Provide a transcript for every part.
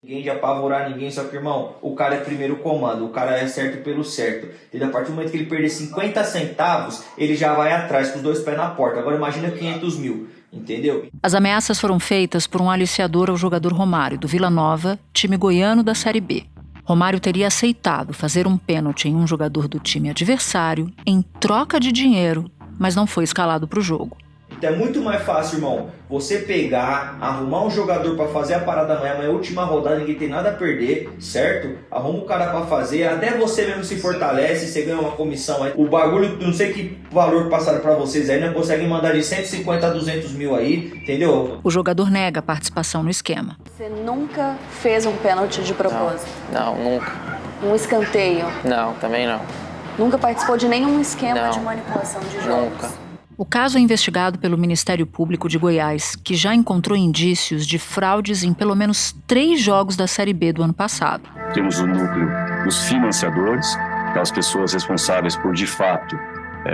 Ninguém de apavorar ninguém, só que, irmão, o cara é primeiro comando, o cara é certo pelo certo. E a partir do momento que ele perder 50 centavos, ele já vai atrás com os dois pés na porta. Agora imagina 500 mil, entendeu? As ameaças foram feitas por um aliciador ao jogador Romário, do Vila Nova, time goiano da Série B. Romário teria aceitado fazer um pênalti em um jogador do time adversário em troca de dinheiro, mas não foi escalado para o jogo. Então é muito mais fácil, irmão, você pegar, arrumar um jogador pra fazer a parada amanhã é a última rodada, ninguém tem nada a perder, certo? Arruma o cara pra fazer, até você mesmo se fortalece, você ganha uma comissão aí. O bagulho, não sei que valor passaram pra vocês aí, não conseguem mandar de 150 a 200 mil aí, entendeu? O jogador nega a participação no esquema. Você nunca fez um pênalti de propósito? Não, nunca. Um escanteio? Não, também não. Nunca participou de nenhum esquema de manipulação de jogos? Nunca. O caso é investigado pelo Ministério Público de Goiás, que já encontrou indícios de fraudes em pelo menos 3 jogos da Série B do ano passado. Temos o núcleo dos financiadores, aquelas pessoas responsáveis por, de fato,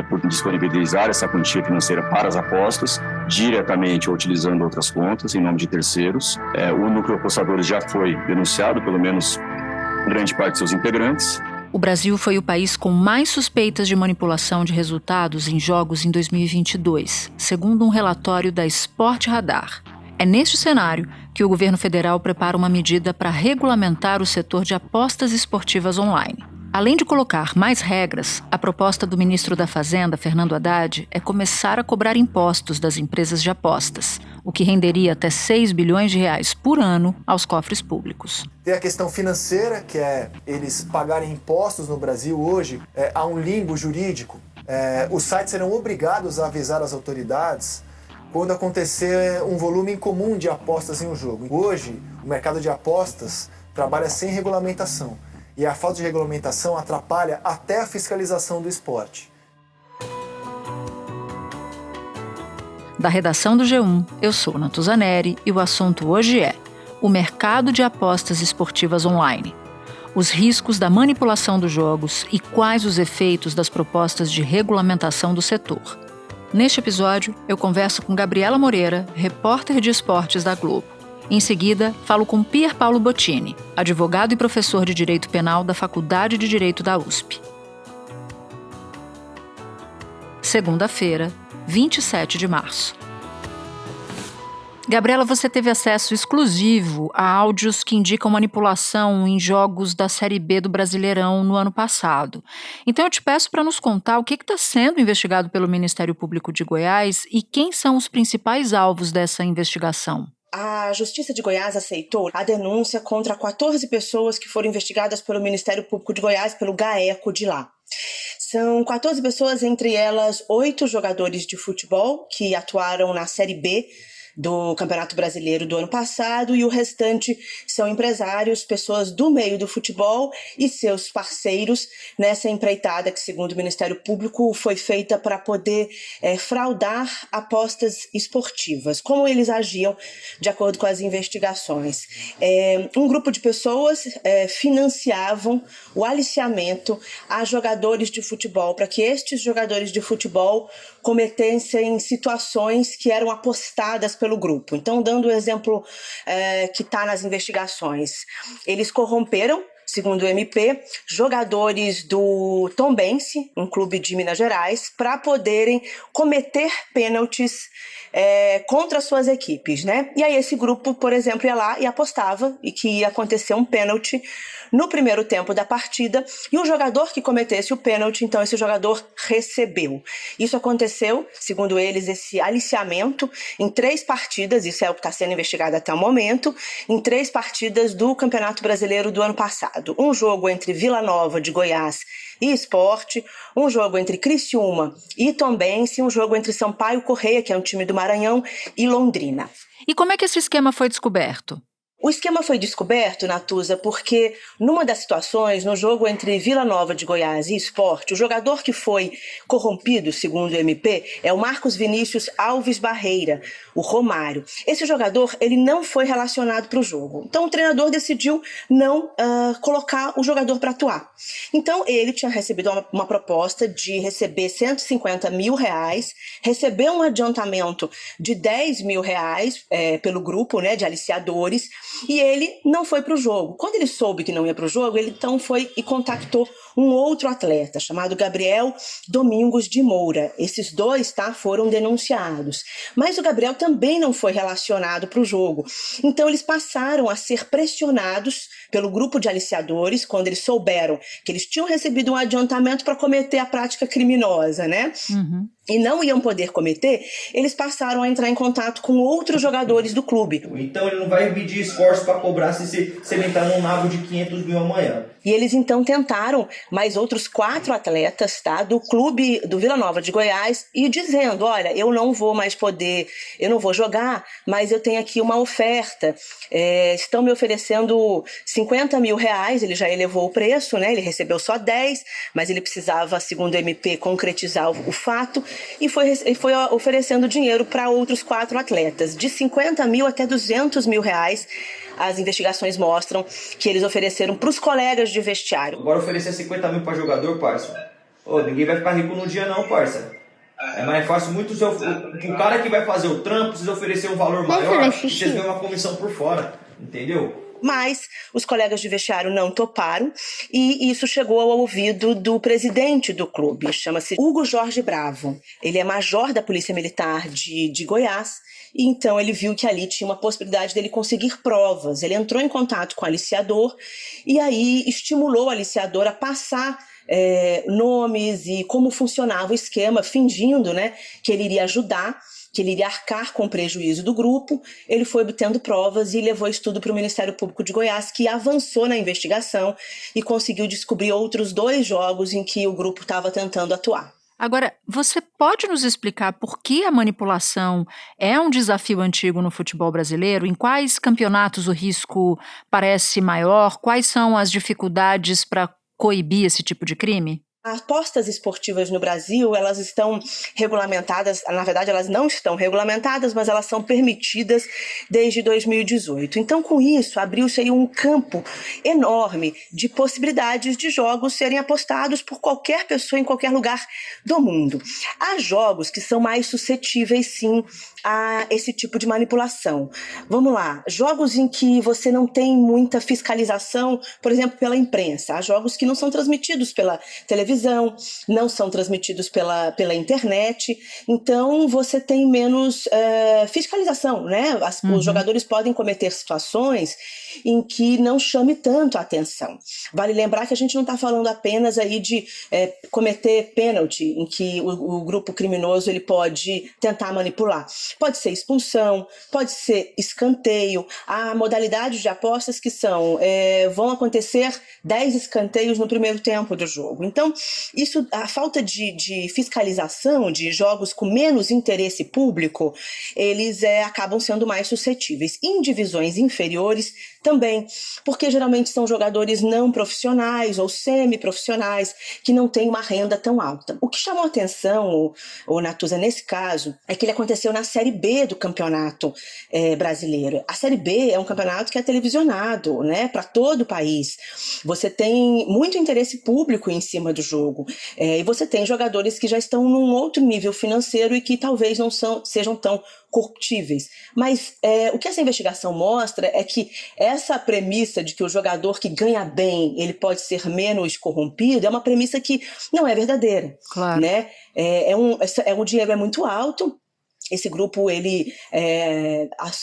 por disponibilizar essa quantia financeira para as apostas, diretamente ou utilizando outras contas, em nome de terceiros. O núcleo apostadores já foi denunciado, pelo menos grande parte de seus integrantes. O Brasil foi o país com mais suspeitas de manipulação de resultados em jogos em 2022, segundo um relatório da Sport Radar. É neste cenário que o governo federal prepara uma medida para regulamentar o setor de apostas esportivas online. Além de colocar mais regras, a proposta do ministro da Fazenda, Fernando Haddad, é começar a cobrar impostos das empresas de apostas, o que renderia até 6 bilhões de reais por ano aos cofres públicos. Tem a questão financeira, que é eles pagarem impostos no Brasil hoje. Há um limbo jurídico. Os sites serão obrigados a avisar as autoridades quando acontecer um volume incomum de apostas em um jogo. Hoje, o mercado de apostas trabalha sem regulamentação. E a falta de regulamentação atrapalha até a fiscalização do esporte. Da redação do G1, eu sou Natuza Neri e o assunto hoje é o mercado de apostas esportivas online, os riscos da manipulação dos jogos e quais os efeitos das propostas de regulamentação do setor. Neste episódio, eu converso com Gabriela Moreira, repórter de esportes da Globo. Em seguida, falo com Pier Paolo Bottini, advogado e professor de Direito Penal da Faculdade de Direito da USP. Segunda-feira, 27 de março. Gabriela, você teve acesso exclusivo a áudios que indicam manipulação em jogos da Série B do Brasileirão no ano passado. Então eu te peço para nos contar o que está sendo investigado pelo Ministério Público de Goiás e quem são os principais alvos dessa investigação. A Justiça de Goiás aceitou a denúncia contra 14 pessoas que foram investigadas pelo Ministério Público de Goiás, pelo GAECO de lá. São 14 pessoas, entre elas 8 jogadores de futebol que atuaram na Série B do Campeonato Brasileiro do ano passado, e o restante são empresários, pessoas do meio do futebol e seus parceiros nessa empreitada que, segundo o Ministério Público, foi feita para poder fraudar apostas esportivas. Como eles agiam de acordo com as investigações? Um grupo de pessoas financiavam o aliciamento a jogadores de futebol para que estes jogadores de futebol cometessem situações que eram apostadas pelo grupo. Então, dando o exemplo que está nas investigações, eles corromperam, segundo o MP, jogadores do Tombense, um clube de Minas Gerais, para poderem cometer pênaltis contra suas equipes, né? E aí esse grupo, por exemplo, ia lá e apostava e que ia acontecer um pênalti no primeiro tempo da partida, e o jogador que cometesse o pênalti, então esse jogador recebeu. Isso aconteceu, segundo eles, esse aliciamento em 3 partidas, isso é o que está sendo investigado até o momento, em 3 partidas do Campeonato Brasileiro do ano passado. Um jogo entre Vila Nova de Goiás e Sport, um jogo entre Criciúma e Tombense, um jogo entre Sampaio Corrêa, que é um time do Maranhão, e Londrina. E como é que esse esquema foi descoberto? O esquema foi descoberto, Natuza, porque numa das situações, no jogo entre Vila Nova de Goiás e Sport, o jogador que foi corrompido, segundo o MP, é o Marcos Vinícius Alves Barreira, o Romário. Esse jogador, ele não foi relacionado para o jogo. Então o treinador decidiu não colocar o jogador para atuar. Então ele tinha recebido uma proposta de receber 150 mil reais, receber um adiantamento de 10 mil reais pelo grupo, né, de aliciadores, e ele não foi para o jogo. Quando ele soube que não ia para o jogo, ele então foi e contactou um outro atleta chamado Gabriel Domingos de Moura. Esses dois, foram denunciados. Mas o Gabriel também não foi relacionado para o jogo. Então eles passaram a ser pressionados pelo grupo de aliciadores quando eles souberam que eles tinham recebido um adiantamento para cometer a prática criminosa, né? Uhum. E não iam poder cometer, eles passaram a entrar em contato com outros jogadores do clube. Então ele não vai medir esforço para cobrar se ele entrar num nabo de 500 mil amanhã. E eles então tentaram mais outros 4 atletas, do clube do Vila Nova de Goiás, e dizendo, olha, eu não vou mais poder, eu não vou jogar, mas eu tenho aqui uma oferta, estão me oferecendo 50 mil reais, ele já elevou o preço, né? Ele recebeu só 10, mas ele precisava, segundo o MP, concretizar o fato, e foi oferecendo dinheiro para outros 4 atletas, de 50 mil até 200 mil reais. As investigações mostram que eles ofereceram para os colegas de vestiário. Agora oferecer 50 mil para jogador, parça. Ninguém vai ficar rico no dia não, parça. É mais fácil muito o cara que vai fazer o trampo precisa oferecer um valor maior e vocês ganham uma comissão por fora, entendeu? Mas os colegas de vestiário não toparam e isso chegou ao ouvido do presidente do clube, chama-se Hugo Jorge Bravo. Ele é major da Polícia Militar de Goiás e então ele viu que ali tinha uma possibilidade dele conseguir provas. Ele entrou em contato com o aliciador e aí estimulou o aliciador a passar nomes e como funcionava o esquema, fingindo, né, que ele iria ajudar, que ele iria arcar com o prejuízo do grupo. Ele foi obtendo provas e levou isso tudo para o Ministério Público de Goiás, que avançou na investigação e conseguiu descobrir outros 2 jogos em que o grupo estava tentando atuar. Agora, você pode nos explicar por que a manipulação é um desafio antigo no futebol brasileiro? Em quais campeonatos o risco parece maior? Quais são as dificuldades para coibir esse tipo de crime? As apostas esportivas no Brasil, elas estão regulamentadas, na verdade elas não estão regulamentadas, mas elas são permitidas desde 2018. Então, com isso, abriu-se aí um campo enorme de possibilidades de jogos serem apostados por qualquer pessoa em qualquer lugar do mundo. Há jogos que são mais suscetíveis, sim, a esse tipo de manipulação. Vamos lá, jogos em que você não tem muita fiscalização, por exemplo, pela imprensa. Há jogos que não são transmitidos pela televisão, não são transmitidos pela internet, então você tem menos fiscalização, né? Os jogadores podem cometer situações em que não chame tanto a atenção. Vale lembrar que a gente não está falando apenas aí de cometer pênalti, em que o grupo criminoso ele pode tentar manipular. Pode ser expulsão, pode ser escanteio. Há modalidades de apostas que vão acontecer 10 escanteios no primeiro tempo do jogo. Então, a falta de fiscalização de jogos com menos interesse público, eles acabam sendo mais suscetíveis. Em divisões inferiores também, porque geralmente são jogadores não profissionais ou semi-profissionais que não têm uma renda tão alta. O que chamou a atenção, o Natuza, nesse caso, é que ele aconteceu na Série B do campeonato brasileiro. A Série B é um campeonato que é televisionado, né, para todo o país. Você tem muito interesse público em cima do jogo. E você tem jogadores que já estão num outro nível financeiro e que talvez não sejam tão corruptíveis. Mas o que essa investigação mostra é que essa premissa de que o jogador que ganha bem, ele pode ser menos corrompido, é uma premissa que não é verdadeira. Claro. Né? O dinheiro é muito alto. Esse grupo ele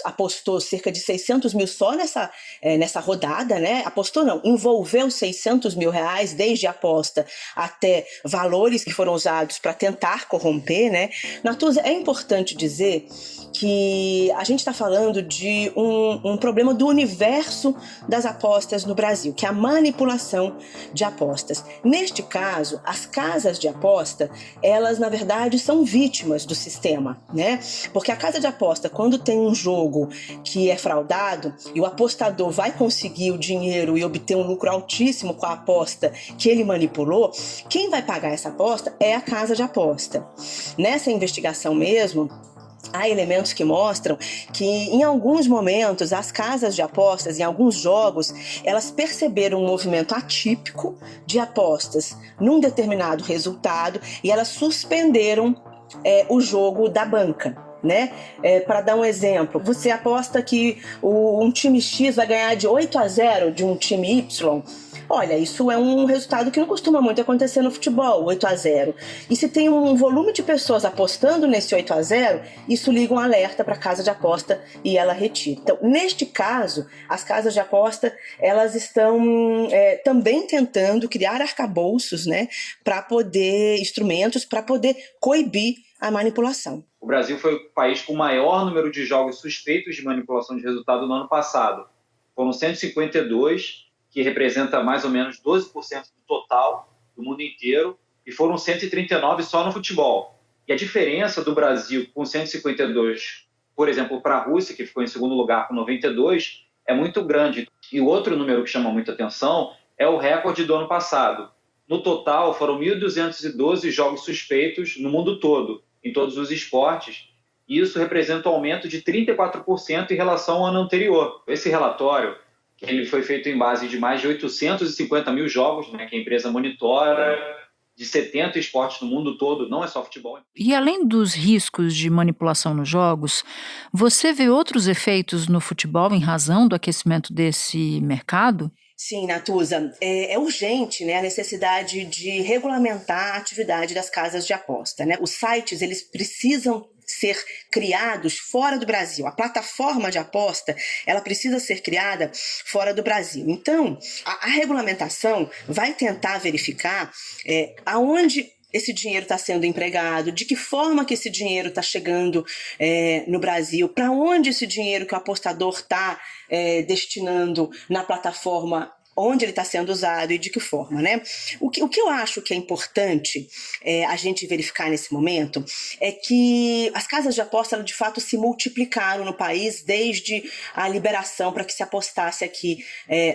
apostou cerca de 600 mil só nessa rodada, né? Apostou não, envolveu 600 mil reais desde a aposta até valores que foram usados para tentar corromper, né? Natuza, é importante dizer que a gente está falando de um problema do universo das apostas no Brasil, que é a manipulação de apostas. Neste caso, as casas de aposta, elas na verdade são vítimas do sistema, né? Porque a casa de aposta, quando tem um jogo que é fraudado e o apostador vai conseguir o dinheiro e obter um lucro altíssimo com a aposta que ele manipulou, quem vai pagar essa aposta é a casa de aposta. Nessa investigação mesmo, há elementos que mostram que em alguns momentos as casas de apostas, em alguns jogos, elas perceberam um movimento atípico de apostas num determinado resultado e elas suspenderam o jogo da banca. né? Para dar um exemplo, você aposta que um time X vai ganhar de 8-0 de um time Y. Olha, isso é um resultado que não costuma muito acontecer no futebol, 8-0. E se tem um volume de pessoas apostando nesse 8-0, isso liga um alerta para a casa de aposta e ela retira. Então, neste caso, as casas de aposta, elas estão também tentando criar arcabouços, né, instrumentos para poder coibir a manipulação. O Brasil foi o país com o maior número de jogos suspeitos de manipulação de resultado no ano passado. Foram 152, que representa mais ou menos 12% do total do mundo inteiro, e foram 139 só no futebol. E a diferença do Brasil com 152, por exemplo, para a Rússia, que ficou em segundo lugar com 92, é muito grande. E o outro número que chama muita atenção é o recorde do ano passado. No total, foram 1.212 jogos suspeitos no mundo todo, em todos os esportes, e isso representa um aumento de 34% em relação ao ano anterior. Esse relatório, ele foi feito em base de mais de 850 mil jogos, né, que a empresa monitora, de 70 esportes no mundo todo, não é só futebol. E além dos riscos de manipulação nos jogos, você vê outros efeitos no futebol em razão do aquecimento desse mercado? Sim, Natuza, é urgente, né, a necessidade de regulamentar a atividade das casas de aposta, né? Os sites, eles precisam ser criados fora do Brasil. A plataforma de aposta, ela precisa ser criada fora do Brasil. Então, a regulamentação vai tentar verificar aonde esse dinheiro está sendo empregado, de que forma que esse dinheiro está chegando no Brasil, para onde esse dinheiro que o apostador está destinando na plataforma, onde ele está sendo usado e de que forma, né? O que eu acho que é importante a gente verificar nesse momento é que as casas de aposta, de fato, se multiplicaram no país desde a liberação para que se apostasse aqui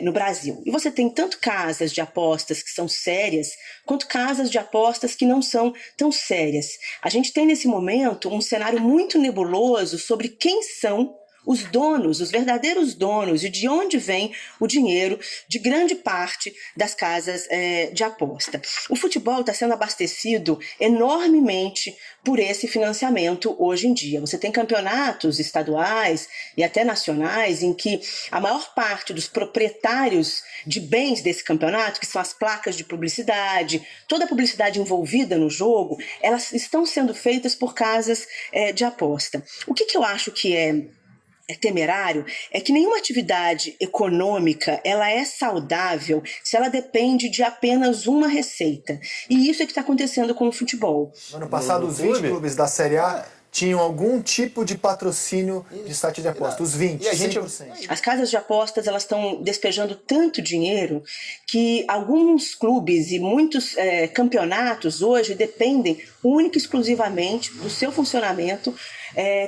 no Brasil. E você tem tanto casas de apostas que são sérias, quanto casas de apostas que não são tão sérias. A gente tem nesse momento um cenário muito nebuloso sobre quem são os donos, os verdadeiros donos, e de onde vem o dinheiro de grande parte das casas de aposta. O futebol está sendo abastecido enormemente por esse financiamento hoje em dia. Você tem campeonatos estaduais e até nacionais em que a maior parte dos proprietários de bens desse campeonato, que são as placas de publicidade, toda a publicidade envolvida no jogo, elas estão sendo feitas por casas de aposta. O que eu acho que é temerário é que nenhuma atividade econômica ela é saudável se ela depende de apenas uma receita. E isso é que está acontecendo com o futebol. No ano passado, os 20 clubes da Série A tinham algum tipo de patrocínio de site de aposta. Os 20, e 100%. As casas de apostas, elas estão despejando tanto dinheiro que alguns clubes e muitos campeonatos hoje dependem única e exclusivamente do seu funcionamento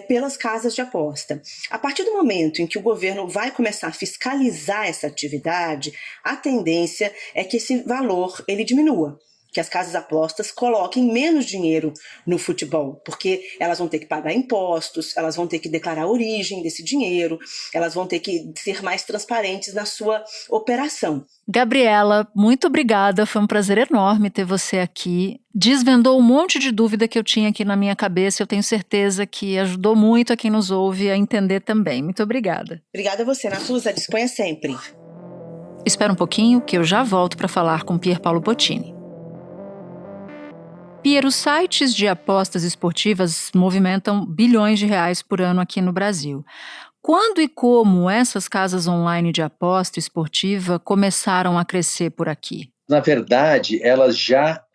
pelas casas de aposta. A partir do momento em que o governo vai começar a fiscalizar essa atividade, a tendência é que esse valor ele diminua, que as casas de apostas coloquem menos dinheiro no futebol, porque elas vão ter que pagar impostos, elas vão ter que declarar a origem desse dinheiro, elas vão ter que ser mais transparentes na sua operação. Gabriela, muito obrigada, foi um prazer enorme ter você aqui. Desvendou um monte de dúvida que eu tinha aqui na minha cabeça, eu tenho certeza que ajudou muito a quem nos ouve a entender também. Muito obrigada. Obrigada a você, Natuza, disponha sempre. Espera um pouquinho que eu já volto para falar com Pier Paolo Bottini. Pier, os sites de apostas esportivas movimentam bilhões de reais por ano aqui no Brasil. Quando e como essas casas online de aposta esportiva começaram a crescer por aqui? Na verdade, elas já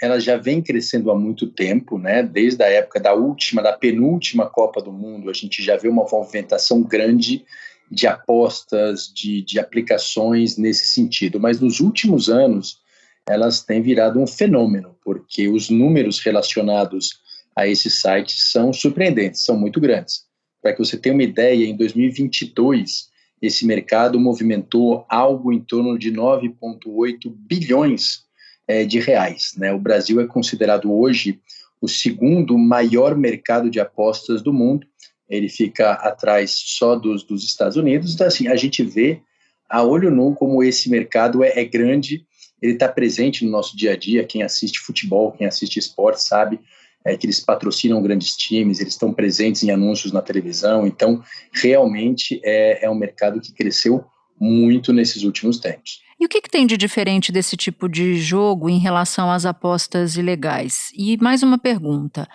vêm crescendo há muito tempo, né? Desde a época da penúltima Copa do Mundo, a gente já vê uma movimentação grande de apostas, de aplicações nesse sentido. Mas nos últimos anos, elas têm virado um fenômeno, porque os números relacionados a esses sites são surpreendentes, são muito grandes. Para que você tenha uma ideia, em 2022, esse mercado movimentou algo em torno de 9,8 bilhões de reais, né? O Brasil é considerado hoje o segundo maior mercado de apostas do mundo, ele fica atrás só dos Estados Unidos. Então, assim, a gente vê a olho nu como esse mercado é grande, ele está presente no nosso dia a dia. Quem assiste futebol, quem assiste esporte sabe que eles patrocinam grandes times, eles estão presentes em anúncios na televisão, então realmente é um mercado que cresceu muito nesses últimos tempos. E o que tem de diferente desse tipo de jogo em relação às apostas ilegais? E mais uma pergunta,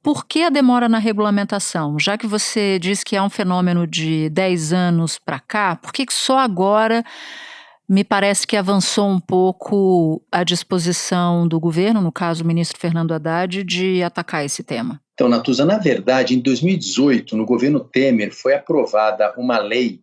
por que a demora na regulamentação? Já que você diz que é um fenômeno de 10 anos para cá, por que só agora me parece que avançou um pouco a disposição do governo, no caso o ministro Fernando Haddad, de atacar esse tema? Então, Natuza, na verdade, em 2018, no governo Temer, foi aprovada uma lei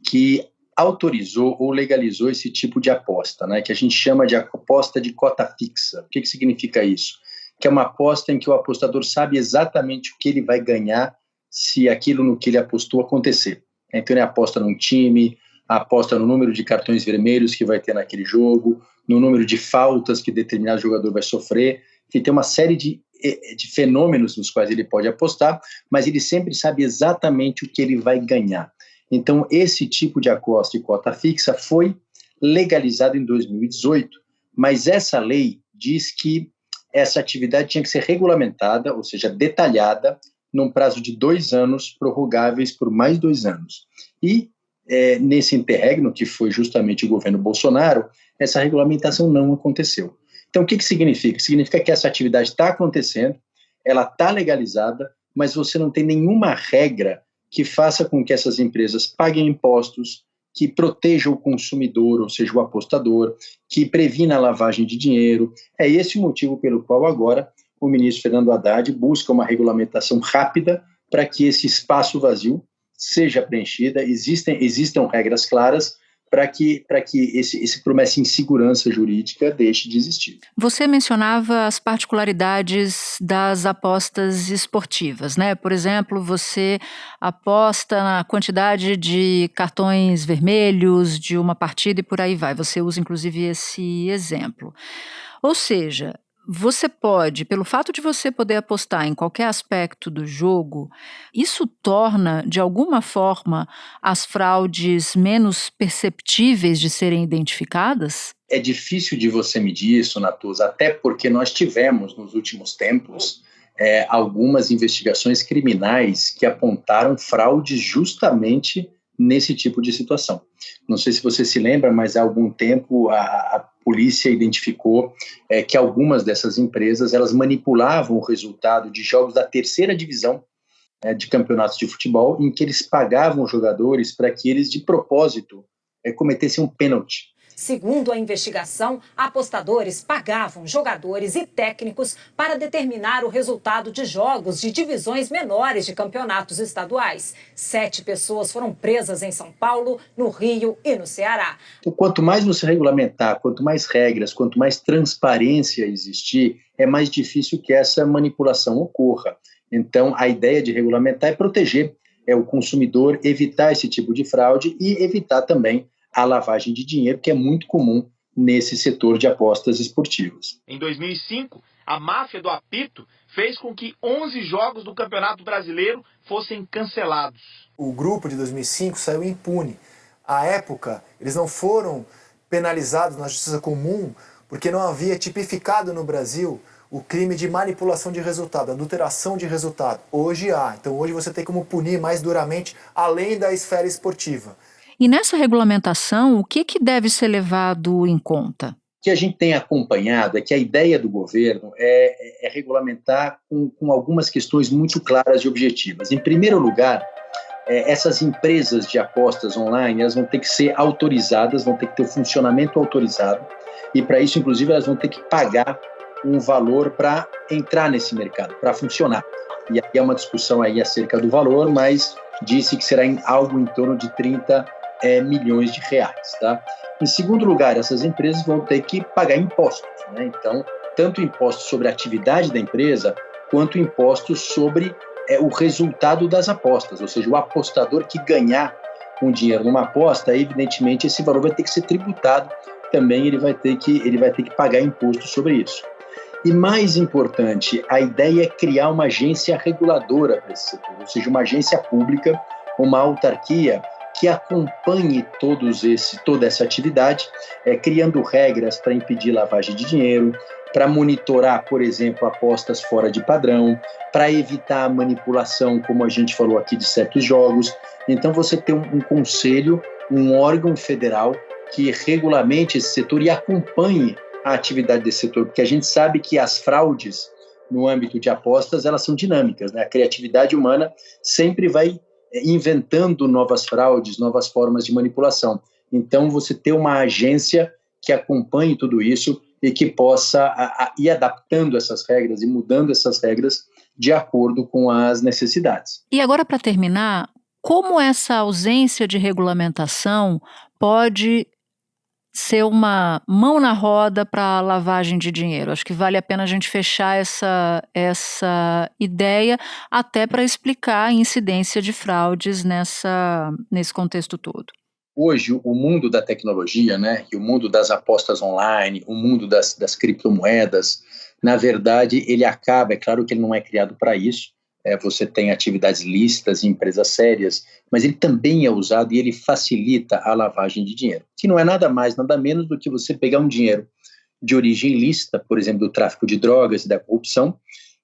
que autorizou ou legalizou esse tipo de aposta, né, que a gente chama de aposta de cota fixa. O que significa isso? Que é uma aposta em que o apostador sabe exatamente o que ele vai ganhar se aquilo no que ele apostou acontecer. Então ele aposta num time, aposta no número de cartões vermelhos que vai ter naquele jogo, no número de faltas que determinado jogador vai sofrer, que tem uma série de fenômenos nos quais ele pode apostar, mas ele sempre sabe exatamente o que ele vai ganhar. Então, esse tipo de aposta de cota fixa foi legalizado em 2018, mas essa lei diz que essa atividade tinha que ser regulamentada, ou seja, detalhada, num prazo de 2 anos, prorrogáveis por mais 2 anos. E nesse interregno, que foi justamente o governo Bolsonaro, essa regulamentação não aconteceu. Então, o que significa? Significa que essa atividade está acontecendo, ela está legalizada, mas você não tem nenhuma regra que faça com que essas empresas paguem impostos, que proteja o consumidor, ou seja, o apostador, que previna a lavagem de dinheiro. É esse o motivo pelo qual agora o ministro Fernando Haddad busca uma regulamentação rápida para que esse espaço vazio seja preenchido, existam regras claras para que esse promessa insegurança jurídica deixe de existir. Você mencionava as particularidades das apostas esportivas, né? Por exemplo, você aposta na quantidade de cartões vermelhos de uma partida e por aí vai. Você usa, inclusive, esse exemplo. Ou seja, você pode, pelo fato de você poder apostar em qualquer aspecto do jogo, isso torna, de alguma forma, as fraudes menos perceptíveis de serem identificadas? É difícil de você medir isso, Natuza, até porque nós tivemos, nos últimos tempos, algumas investigações criminais que apontaram fraudes justamente nesse tipo de situação. Não sei se você se lembra, mas há algum tempo a polícia identificou que algumas dessas empresas elas manipulavam o resultado de jogos da terceira divisão de campeonatos de futebol, em que eles pagavam os jogadores para que eles, de propósito, cometessem um pênalti. Segundo a investigação, apostadores pagavam jogadores e técnicos para determinar o resultado de jogos de divisões menores de campeonatos estaduais. 7 pessoas foram presas em São Paulo, no Rio e no Ceará. Então, quanto mais você regulamentar, quanto mais regras, quanto mais transparência existir, é mais difícil que essa manipulação ocorra. Então, a ideia de regulamentar é proteger o consumidor, evitar esse tipo de fraude e evitar também a lavagem de dinheiro, que é muito comum nesse setor de apostas esportivas. Em 2005, a máfia do apito fez com que 11 jogos do Campeonato Brasileiro fossem cancelados. O grupo de 2005 saiu impune. À época, eles não foram penalizados na justiça comum porque não havia tipificado no Brasil o crime de manipulação de resultado, adulteração de resultado. Hoje há. Então hoje você tem como punir mais duramente, além da esfera esportiva. E nessa regulamentação, o que deve ser levado em conta? O que a gente tem acompanhado é que a ideia do governo é regulamentar com algumas questões muito claras e objetivas. Em primeiro lugar, essas empresas de apostas online elas vão ter que ser autorizadas, vão ter que ter o funcionamento autorizado e para isso, inclusive, elas vão ter que pagar um valor para entrar nesse mercado, para funcionar. E aqui é uma discussão aí acerca do valor, mas disse que será algo em torno de 30 milhões de reais. Tá? Em segundo lugar, essas empresas vão ter que pagar impostos. Né? Então, tanto impostos sobre a atividade da empresa, quanto impostos sobre o resultado das apostas. Ou seja, o apostador que ganhar um dinheiro numa aposta, evidentemente, esse valor vai ter que ser tributado. Também ele vai ter que pagar imposto sobre isso. E mais importante, a ideia é criar uma agência reguladora para esse setor, ou seja, uma agência pública, uma autarquia que acompanhe toda essa atividade, criando regras para impedir lavagem de dinheiro, para monitorar, por exemplo, apostas fora de padrão, para evitar a manipulação, como a gente falou aqui, de certos jogos. Então, você tem um conselho, um órgão federal que regulamente esse setor e acompanhe a atividade desse setor, porque a gente sabe que as fraudes no âmbito de apostas, elas são dinâmicas, né? A criatividade humana sempre vai inventando novas fraudes, novas formas de manipulação. Então, você ter uma agência que acompanhe tudo isso e que possa ir adaptando essas regras e mudando essas regras de acordo com as necessidades. E agora, para terminar, como essa ausência de regulamentação pode ser uma mão na roda para a lavagem de dinheiro? Acho que vale a pena a gente fechar essa ideia até para explicar a incidência de fraudes nesse contexto todo. Hoje, o mundo da tecnologia, né, e o mundo das apostas online, o mundo das criptomoedas, na verdade, ele acaba, é claro que ele não é criado para isso, você tem atividades lícitas em empresas sérias, mas ele também é usado e ele facilita a lavagem de dinheiro, que não é nada mais, nada menos do que você pegar um dinheiro de origem ilícita, por exemplo, do tráfico de drogas e da corrupção,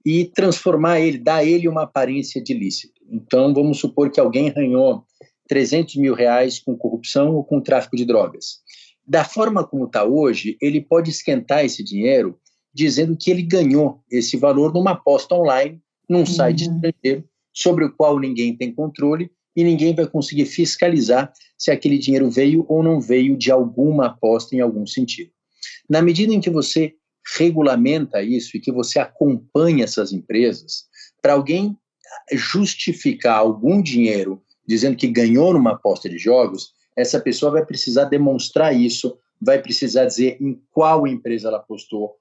e transformar ele, dar a ele uma aparência de ilícito. Então, vamos supor que alguém arranhou 300 mil reais com corrupção ou com tráfico de drogas. Da forma como está hoje, ele pode esquentar esse dinheiro dizendo que ele ganhou esse valor numa aposta online, num site estrangeiro, sobre o qual ninguém tem controle e ninguém vai conseguir fiscalizar se aquele dinheiro veio ou não veio de alguma aposta em algum sentido. Na medida em que você regulamenta isso e que você acompanha essas empresas, para alguém justificar algum dinheiro dizendo que ganhou numa aposta de jogos, essa pessoa vai precisar demonstrar isso, vai precisar dizer em qual empresa ela apostou,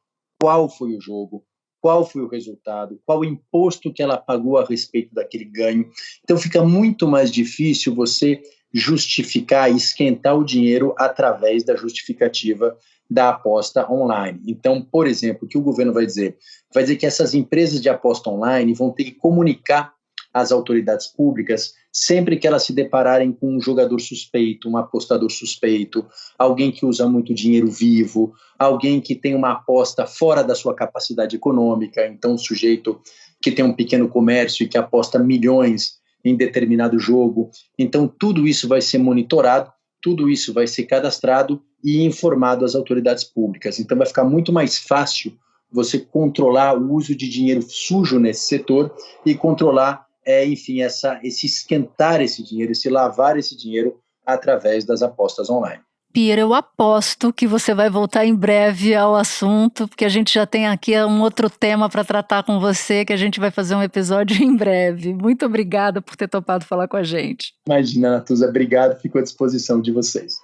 qual foi o jogo, qual foi o resultado, qual o imposto que ela pagou a respeito daquele ganho. Então fica muito mais difícil você justificar e esquentar o dinheiro através da justificativa da aposta online. Então, por exemplo, o que o governo vai dizer? Vai dizer que essas empresas de aposta online vão ter que comunicar às autoridades públicas sempre que elas se depararem com um jogador suspeito, um apostador suspeito, alguém que usa muito dinheiro vivo, alguém que tem uma aposta fora da sua capacidade econômica, então um sujeito que tem um pequeno comércio e que aposta milhões em determinado jogo. Então tudo isso vai ser monitorado, tudo isso vai ser cadastrado e informado às autoridades públicas. Então vai ficar muito mais fácil você controlar o uso de dinheiro sujo nesse setor e controlar enfim, esse esquentar esse dinheiro, esse lavar esse dinheiro através das apostas online. Pira, eu aposto que você vai voltar em breve ao assunto, porque a gente já tem aqui um outro tema para tratar com você, que a gente vai fazer um episódio em breve. Muito obrigada por ter topado falar com a gente. Imagina, Natuza, obrigado, fico à disposição de vocês.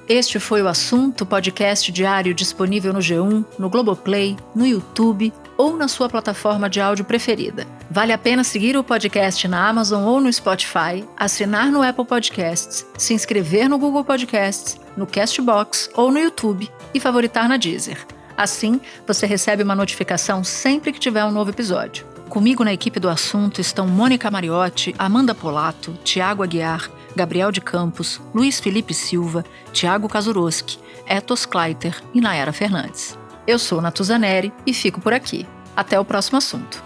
Este foi o Assunto, podcast diário disponível no G1, no Globoplay, no YouTube ou na sua plataforma de áudio preferida. Vale a pena seguir o podcast na Amazon ou no Spotify, assinar no Apple Podcasts, se inscrever no Google Podcasts, no Castbox ou no YouTube e favoritar na Deezer. Assim, você recebe uma notificação sempre que tiver um novo episódio. Comigo na equipe do Assunto estão Mônica Mariotti, Amanda Polato, Tiago Aguiar, Gabriel de Campos, Luiz Felipe Silva, Tiago Kazuroski, Etos Kleiter e Nayara Fernandes. Eu sou Natuza Neri e fico por aqui. Até o próximo assunto.